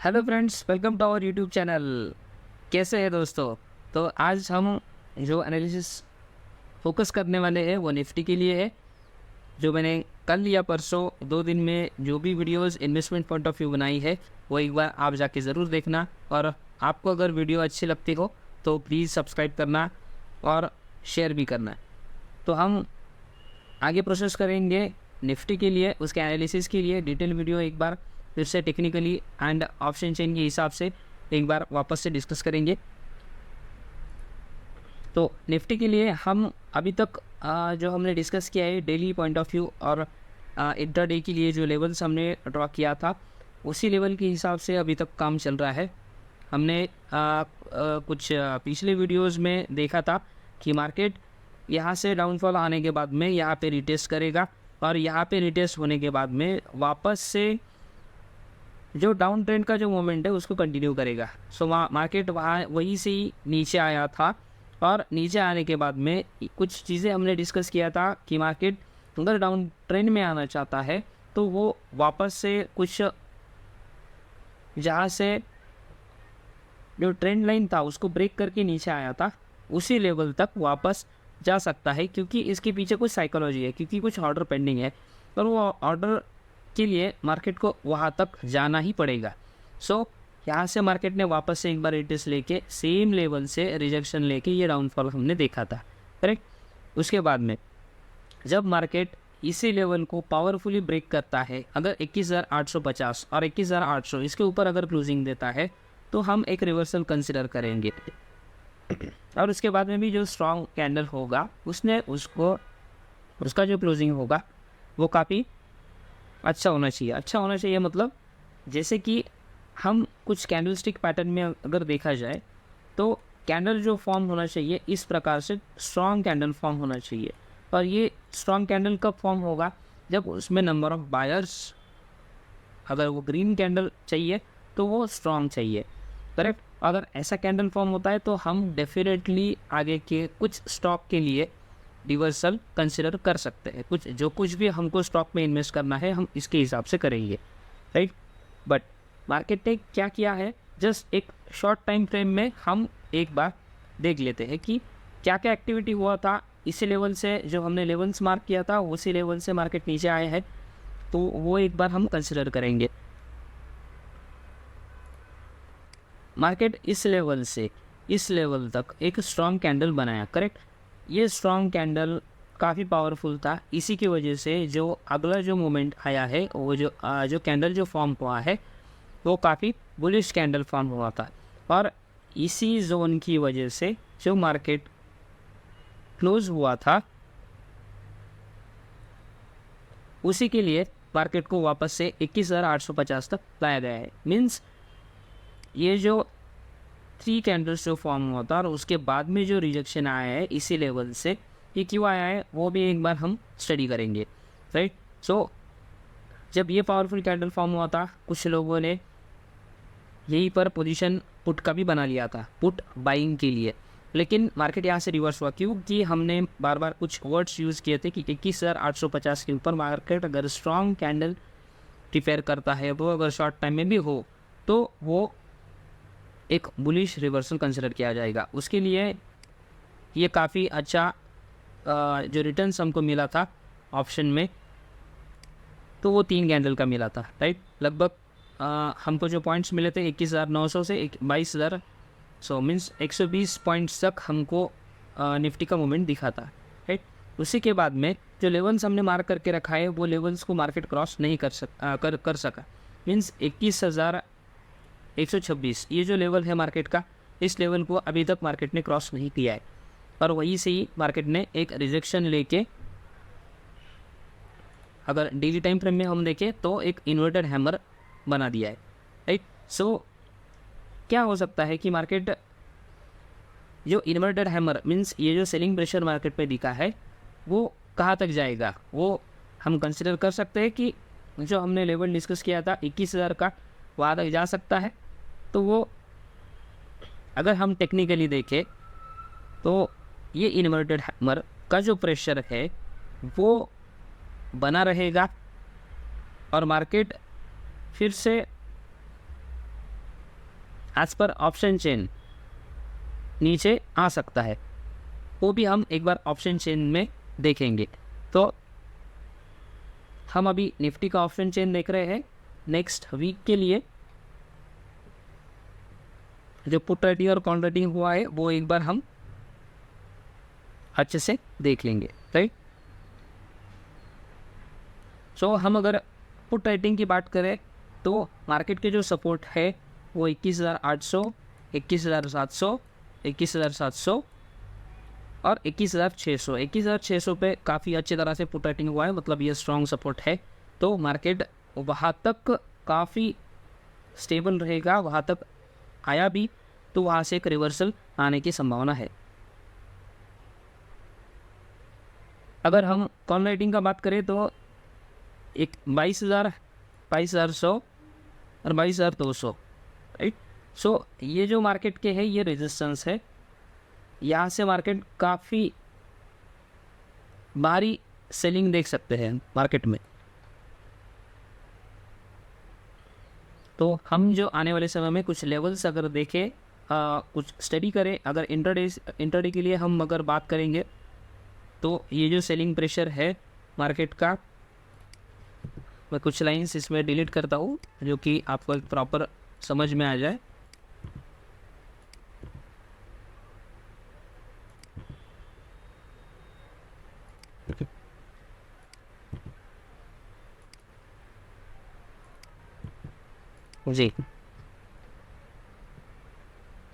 Hello friends, welcome to our YouTube channel. कैसे हैं दोस्तों? तो आज हम जो एनालिसिस फोकस करने वाले हैं वो निफ्टी के लिए है। जो मैंने कल या परसों 2 दिन में जो भी videos investment point of view बनाई है वो एक बार आप जाके ज़रूर देखना। और आपको अगर वीडियो अच्छी लगती हो तो प्लीज़ सब्सक्राइब करना और शेयर भी करना। तो हम आगे प्रोसेस करेंगे निफ्टी के लिए, उसके एनालिसिस के लिए डिटेल वीडियो एक बार फिर से टेक्निकली एंड ऑप्शन चेन के हिसाब से एक बार वापस से डिस्कस करेंगे। तो निफ्टी के लिए हम अभी तक जो हमने डिस्कस किया है डेली पॉइंट ऑफ व्यू और इंट्राडे के लिए जो लेवल्स हमने ड्रॉ किया था उसी लेवल के हिसाब से अभी तक काम चल रहा है। हमने कुछ पिछले वीडियोस में देखा था कि मार्केट यहाँ से डाउनफॉल आने के बाद में यहाँ पे रिटेस्ट करेगा और यहाँ पे रिटेस्ट होने के बाद में वापस से जो डाउन ट्रेंड का जो मोमेंट है उसको कंटिन्यू करेगा। सो मार्केट वहाँ वहीं से ही नीचे आया था और नीचे आने के बाद में कुछ चीज़ें हमने डिस्कस किया था कि मार्केट अगर डाउन ट्रेंड में आना चाहता है तो वो वापस से कुछ जहाँ से जो ट्रेंड लाइन था उसको ब्रेक करके नीचे आया था उसी लेवल तक वापस जा सकता है, क्योंकि इसके पीछे कुछ साइकोलॉजी है, क्योंकि कुछ ऑर्डर पेंडिंग है और वो ऑर्डर के लिए मार्केट को वहाँ तक जाना ही पड़ेगा। सो यहाँ से मार्केट ने वापस से एक बार रिटेस्ट लेके सेम लेवल से रिजेक्शन लेके ये डाउनफॉल हमने देखा था, करेक्ट। उसके बाद में जब मार्केट इसी लेवल को पावरफुली ब्रेक करता है, अगर 21,850 और 21,800 इसके ऊपर अगर क्लोजिंग देता है तो हम एक रिवर्सल कंसिडर करेंगे। और उसके बाद में भी जो स्ट्रॉन्ग कैंडल होगा उसका जो क्लोजिंग होगा वो काफ़ी अच्छा होना चाहिए। अच्छा होना चाहिए मतलब जैसे कि हम कुछ कैंडलस्टिक पैटर्न में अगर देखा जाए तो कैंडल जो फॉर्म होना चाहिए इस प्रकार से स्ट्रॉन्ग कैंडल फॉर्म होना चाहिए। और ये स्ट्रॉन्ग कैंडल कब फॉर्म होगा? जब उसमें नंबर ऑफ बायर्स, अगर वो ग्रीन कैंडल चाहिए तो वो स्ट्रॉन्ग चाहिए, करेक्ट। अगर ऐसा कैंडल फॉर्म होता है तो हम डेफिनेटली आगे के कुछ स्टॉक के लिए रिवर्सल कंसिडर कर सकते हैं। कुछ भी हमको स्टॉक में इन्वेस्ट करना है हम इसके हिसाब से करेंगे, राइट। बट मार्केट ने क्या किया है, जस्ट एक शॉर्ट टाइम फ्रेम में हम एक बार देख लेते हैं कि क्या क्या एक्टिविटी हुआ था। इसी लेवल से जो हमने लेवल्स मार्क किया था उसी लेवल से मार्केट नीचे आया है, तो वो एक बार हम कंसिडर करेंगे। मार्केट इस लेवल से इस लेवल तक एक स्ट्रॉन्ग कैंडल बनाया, करेक्ट। ये स्ट्रॉन्ग कैंडल काफ़ी पावरफुल था, इसी की वजह से जो अगला जो मोमेंट आया है वो जो कैंडल जो फॉर्म हुआ है वो काफ़ी बुलिश कैंडल फॉर्म हुआ था। और इसी जोन की वजह से जो मार्केट क्लोज हुआ था उसी के लिए मार्केट को वापस से 21,850 तक लाया गया है। मीन्स ये जो 3 कैंडल्स जो फॉर्म हुआ था और उसके बाद में जो रिजेक्शन आया है इसी लेवल से, ये क्यों आया है वो भी एक बार हम स्टडी करेंगे, राइट। सो जब ये पावरफुल कैंडल फॉर्म हुआ था कुछ लोगों ने यहीं पर पोजीशन पुट का भी बना लिया था, पुट बाइंग के लिए। लेकिन मार्केट यहाँ से रिवर्स हुआ, क्योंकि हमने बार बार कुछ वर्ड्स यूज़ किए थे कि 21,850 के ऊपर मार्केट अगर स्ट्रॉन्ग कैंडल प्रिपेयर करता है वो अगर शॉर्ट टाइम में भी हो तो वो एक बुलिश रिवर्सल कंसिडर किया जाएगा। उसके लिए ये काफ़ी अच्छा जो रिटर्न्स हमको मिला था ऑप्शन में तो वो 3 कैंडल का मिला था, राइट। लगभग हमको जो पॉइंट्स मिले थे 21,900 से 22,000, सो मीन्स 120 पॉइंट्स तक हमको निफ्टी का मूवमेंट दिखा था, राइट। उसी के बाद में जो लेवल्स हमने मार्क करके रखा है वो लेवल्स को मार्केट क्रॉस नहीं कर सका। मीन्स 21,126 ये जो लेवल है मार्केट का, इस लेवल को अभी तक मार्केट ने क्रॉस नहीं किया है और वहीं से ही मार्केट ने एक रिजेक्शन लेके, अगर डेली टाइम फ्रेम में हम देखें तो एक इन्वर्टेड हैमर बना दिया है, राइट। सो क्या हो सकता है कि मार्केट जो इन्वर्टेड हैमर मीन्स ये जो सेलिंग प्रेशर मार्केट पे दिखा है वो कहाँ तक जाएगा, वो हम कंसिडर कर सकते हैं कि जो हमने लेवल डिस्कस किया था 21,000 का वहाँ तक जा सकता है। तो वो अगर हम टेक्निकली देखें तो ये इन्वर्टेड हैमर का जो प्रेशर है वो बना रहेगा और मार्केट फिर से एज पर ऑप्शन चेन नीचे आ सकता है, वो भी हम एक बार ऑप्शन चेन में देखेंगे। तो हम अभी निफ्टी का ऑप्शन चेन देख रहे हैं नेक्स्ट वीक के लिए। जो पुट रेटिंग और कॉल रेटिंग हुआ है वो एक बार हम अच्छे से देख लेंगे, राइट। सो हम अगर पुट रेटिंग की बात करें तो मार्केट के जो सपोर्ट है वो 21,800, 21,700, 21,700 और 21,600। 21,600 पे काफ़ी अच्छी तरह से पुट रेटिंग हुआ है, मतलब ये स्ट्रॉन्ग सपोर्ट है। तो मार्केट वहाँ तक काफ़ी स्टेबल रहेगा, वहाँ तक आया भी तो वहाँ से एक रिवर्सल आने की संभावना है। अगर हम कॉल रेटिंग का बात करें तो एक 22,000, 22,100 और 22,200, राइट। सो ये जो मार्केट के है ये रेजिस्टेंस है, यहाँ से मार्केट काफ़ी भारी सेलिंग देख सकते हैं मार्केट में। तो हम जो आने वाले समय में कुछ लेवल्स अगर देखें, कुछ स्टडी करें, अगर इंटरडे के लिए हम अगर बात करेंगे तो ये जो सेलिंग प्रेशर है मार्केट का, मैं कुछ लाइंस इसमें डिलीट करता हूँ जो कि आपको एक प्रॉपर समझ में आ जाए। जी,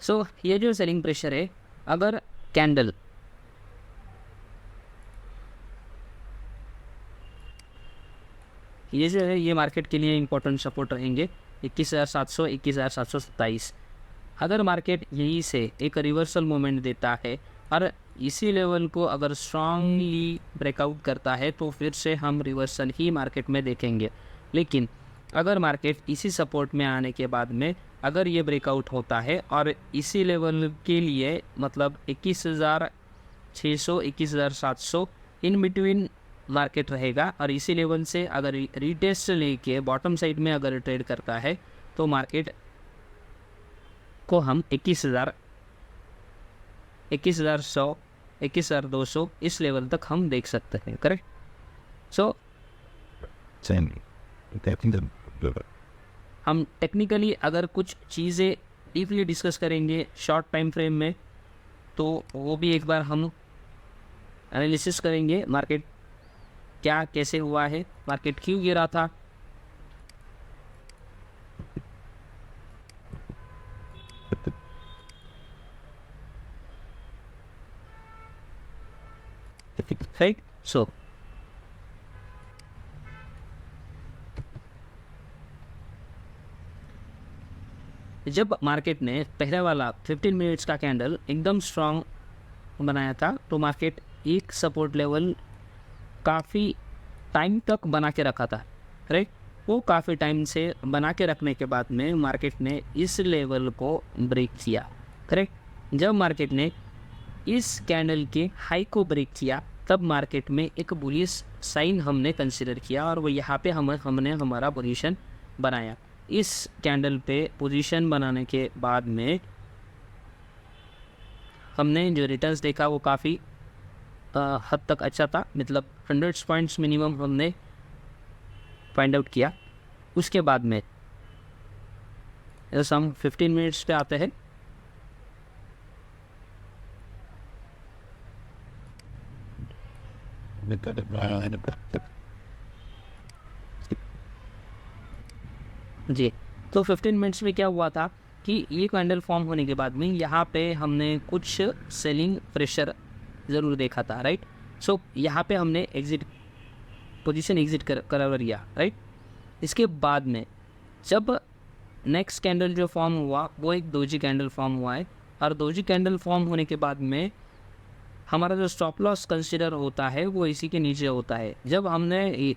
सो ये जो सेलिंग प्रेशर है, अगर कैंडल ये जो है ये मार्केट के लिए इम्पोर्टेंट सपोर्ट रहेंगे 21,700, 21,727। अगर मार्केट यहीं से एक रिवर्सल मूवमेंट देता है और इसी लेवल को अगर स्ट्रांगली ब्रेकआउट करता है तो फिर से हम रिवर्सल ही मार्केट में देखेंगे। लेकिन अगर मार्केट इसी सपोर्ट में आने के बाद में अगर ये ब्रेकआउट होता है और इसी लेवल के लिए मतलब 21,600, 21,700 इन बिटवीन मार्केट रहेगा और इसी लेवल से अगर रीटेस्ट लेके बॉटम साइड में अगर ट्रेड करता है तो मार्केट को हम 21,000, 21,100, 21,200 इस लेवल तक हम देख सकते हैं, करेक्ट। सो हम टेक्निकली अगर कुछ चीज़ें डीपली डिस्कस करेंगे शॉर्ट टाइम फ्रेम में तो वो भी एक बार हम एनालिसिस करेंगे, मार्केट क्या कैसे हुआ है, मार्केट क्यों गिरा था। राइट। सो जब मार्केट ने पहले वाला 15 मिनट्स का कैंडल एकदम स्ट्रॉन्ग बनाया था तो मार्केट एक सपोर्ट लेवल काफ़ी टाइम तक बना के रखा था, राइट। वो काफ़ी टाइम से बना के रखने के बाद में मार्केट ने इस लेवल को ब्रेक किया, करेक्ट। जब मार्केट ने इस कैंडल के हाई को ब्रेक किया तब मार्केट में एक बुलिश साइन हमने कंसिडर किया और वो यहाँ पे हमने हमारा पोजीशन बनाया। इस कैंडल पे पोजीशन बनाने के बाद में हमने जो रिटर्न्स देखा वो काफ़ी हद तक अच्छा था, मतलब 100 पॉइंट्स मिनिमम हमने फाइंड आउट किया। उसके बाद में जैसे हम 15 मिनट्स पे आते हैं, जी। तो 15 मिनट्स में क्या हुआ था कि ये कैंडल फॉर्म होने के बाद में यहाँ पे हमने कुछ सेलिंग प्रेशर ज़रूर देखा था, राइट। सो यहाँ पे हमने पोजीशन एग्जिट करा लिया, राइट। इसके बाद में जब नेक्स्ट कैंडल जो फॉर्म हुआ वो एक डोजी कैंडल फॉर्म हुआ है और डोजी कैंडल फॉर्म होने के बाद में हमारा जो स्टॉप लॉस कंसिडर होता है वो इसी के नीचे होता है। जब हमने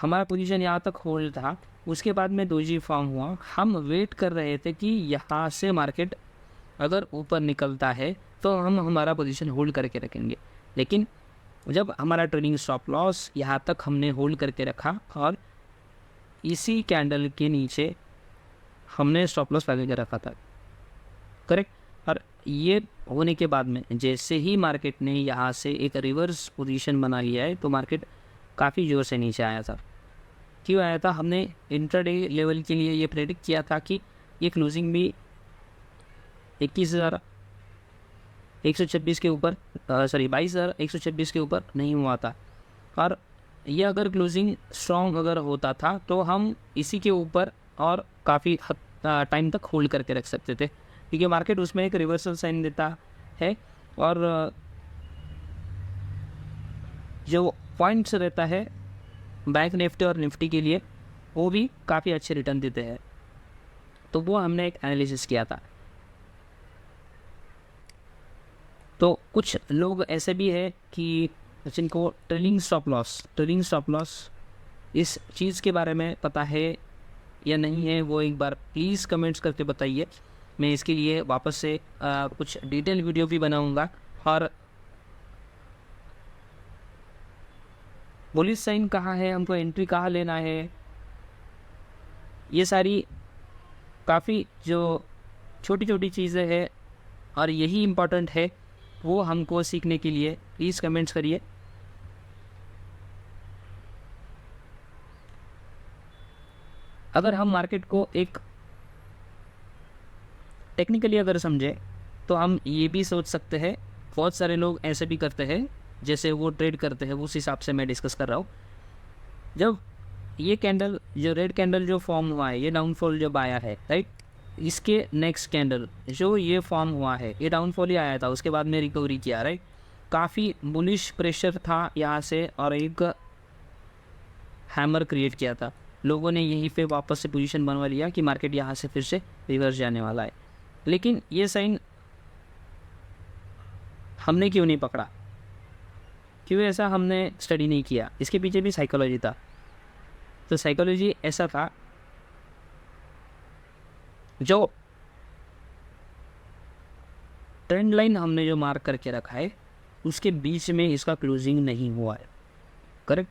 हमारा पोजीशन यहाँ तक होल्ड था उसके बाद में डोजी फॉर्म हुआ, हम वेट कर रहे थे कि यहाँ से मार्केट अगर ऊपर निकलता है तो हम हमारा पोजीशन होल्ड करके रखेंगे। लेकिन जब हमारा ट्रेडिंग स्टॉप लॉस यहाँ तक हमने होल्ड करके रखा और इसी कैंडल के नीचे हमने स्टॉप लॉस लगा के रखा था, करेक्ट। और ये होने के बाद में जैसे ही मार्केट ने यहाँ से एक रिवर्स पोजीशन बना लिया है, तो मार्केट काफ़ी ज़ोर से नीचे आया था। क्यों आया था? हमने इंट्राडे लेवल के लिए ये प्रेडिक्ट किया था कि ये क्लोजिंग भी 21,126 के ऊपर, सॉरी 22,126 के ऊपर नहीं हुआ था। और ये अगर क्लोजिंग स्ट्रॉन्ग अगर होता था तो हम इसी के ऊपर और काफ़ी टाइम तक होल्ड करके रख सकते थे, क्योंकि मार्केट उसमें एक रिवर्सल साइन देता है और जो पॉइंट्स रहता है बैंक निफ्टी और निफ्टी के लिए, वो भी काफ़ी अच्छे रिटर्न देते हैं। तो वो हमने एक एनालिसिस किया था। तो कुछ लोग ऐसे भी है कि जिनको ट्रेलिंग स्टॉप लॉस इस चीज़ के बारे में पता है या नहीं है, वो एक बार प्लीज़ कमेंट्स करके बताइए। मैं इसके लिए वापस से कुछ डिटेल वीडियो भी बनाऊंगा। और बुलिश साइन कहाँ है, हमको एंट्री कहाँ लेना है, ये सारी काफ़ी जो छोटी छोटी चीज़ें हैं और यही इम्पोर्टेंट है, वो हमको सीखने के लिए प्लीज़ कमेंट्स करिए। अगर हम मार्केट को एक टेक्निकली अगर समझे तो हम ये भी सोच सकते हैं, बहुत सारे लोग ऐसे भी करते हैं जैसे वो ट्रेड करते हैं, उस हिसाब से मैं डिस्कस कर रहा हूँ। जब ये कैंडल, जो रेड कैंडल जो फॉर्म हुआ है, ये डाउनफॉल जब आया है, राइट, इसके नेक्स्ट कैंडल जो ये फॉर्म हुआ है, ये डाउनफॉल ही आया था, उसके बाद में रिकवरी किया, राइट। काफ़ी बुलिश प्रेशर था यहाँ से और एक हैमर क्रिएट किया था। लोगों ने यहीं पे वापस से पोजीशन बनवा लिया कि मार्केट यहाँ से फिर से रिवर्स जाने वाला है। लेकिन ये साइन हमने क्यों नहीं पकड़ा? क्यों ऐसा हमने स्टडी नहीं किया? इसके पीछे भी साइकोलॉजी था। तो साइकोलॉजी ऐसा था, जो ट्रेंड लाइन हमने जो मार्क करके रखा है उसके बीच में इसका क्लोजिंग नहीं हुआ है, करेक्ट।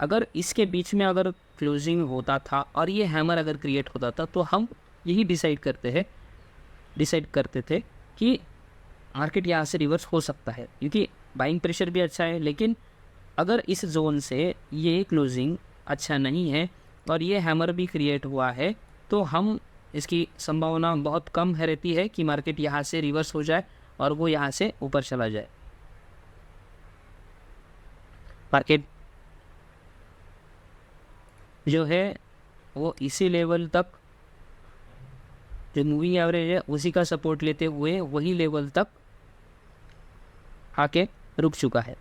अगर इसके बीच में अगर क्लोजिंग होता था और ये हैमर अगर क्रिएट होता था, तो हम यही डिसाइड करते थे कि मार्केट यहाँ से रिवर्स हो सकता है, क्योंकि बाइंग प्रेशर भी अच्छा है। लेकिन अगर इस जोन से ये क्लोजिंग अच्छा नहीं है और ये हैमर भी क्रिएट हुआ है, तो हम इसकी संभावना बहुत कम है रहती है कि मार्केट यहाँ से रिवर्स हो जाए और वो यहाँ से ऊपर चला जाए। मार्केट जो है वो इसी लेवल तक, जो मूविंग एवरेज है उसी का सपोर्ट लेते हुए वही लेवल तक आके रुक चुका है।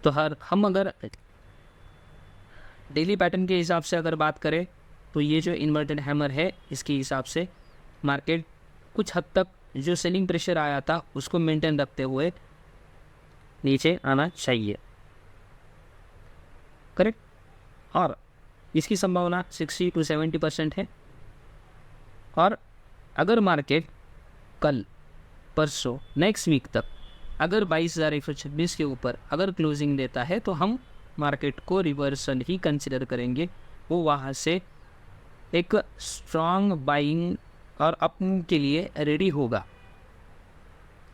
तो हम अगर डेली पैटर्न के हिसाब से अगर बात करें, तो ये जो इन्वर्टेड हैमर है, इसके हिसाब से मार्केट कुछ हद तक जो सेलिंग प्रेशर आया था उसको मेंटेन रखते हुए नीचे आना चाहिए, करेक्ट। और इसकी संभावना 60 to 70% है। और अगर मार्केट कल, परसों, नेक्स्ट वीक तक अगर 22,126 के ऊपर अगर क्लोजिंग देता है, तो हम मार्केट को रिवर्सल ही कंसिडर करेंगे। वो वहाँ से एक स्ट्रॉन्ग बाइंग और अपने के लिए रेडी होगा।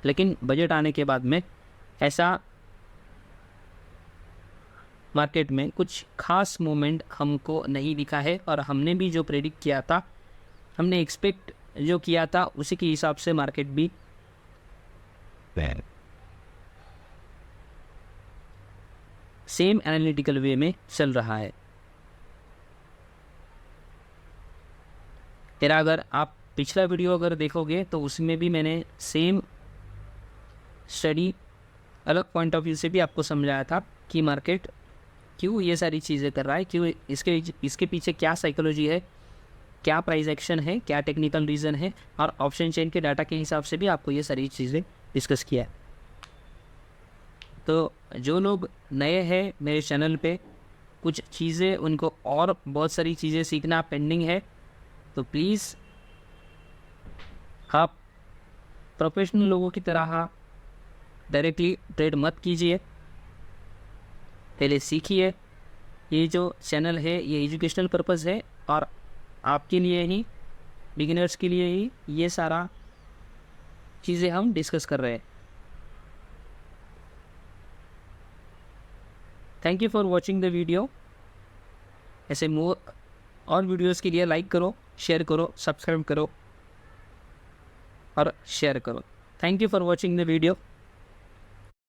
लेकिन बजट आने के बाद में ऐसा मार्केट में कुछ खास मोमेंट हमको नहीं दिखा है, और हमने भी जो प्रेडिक्ट किया था, हमने एक्सपेक्ट जो किया था, उसी के हिसाब से मार्केट भी सेम एनालिटिकल वे में चल रहा है। तेरा अगर आप पिछला वीडियो अगर देखोगे तो उसमें भी मैंने सेम स्टडी अलग पॉइंट ऑफ व्यू से भी आपको समझाया था कि मार्केट क्यों ये सारी चीज़ें कर रहा है, क्यों इसके पीछे क्या साइकोलॉजी है, क्या प्राइस एक्शन है, क्या टेक्निकल रीज़न है, और ऑप्शन चेन के डाटा के हिसाब से भी आपको ये सारी चीज़ें डिस्कस किया है। तो जो लोग नए हैं मेरे चैनल पे, कुछ चीज़ें उनको और बहुत सारी चीज़ें सीखना पेंडिंग है, तो प्लीज़ आप प्रोफेशनल लोगों की तरह डायरेक्टली ट्रेड मत कीजिए, पहले सीखिए, ये जो चैनल है ये एजुकेशनल पर्पस है और आपके लिए ही, बिगिनर्स के लिए ही ये सारा चीज़ें हम डिस्कस कर रहे हैं। Thank you for watching the video. ऐसे मोर और वीडियोस के लिए लाइक करो, शेयर करो, सब्सक्राइब करो और शेयर करो। Thank you for watching the video.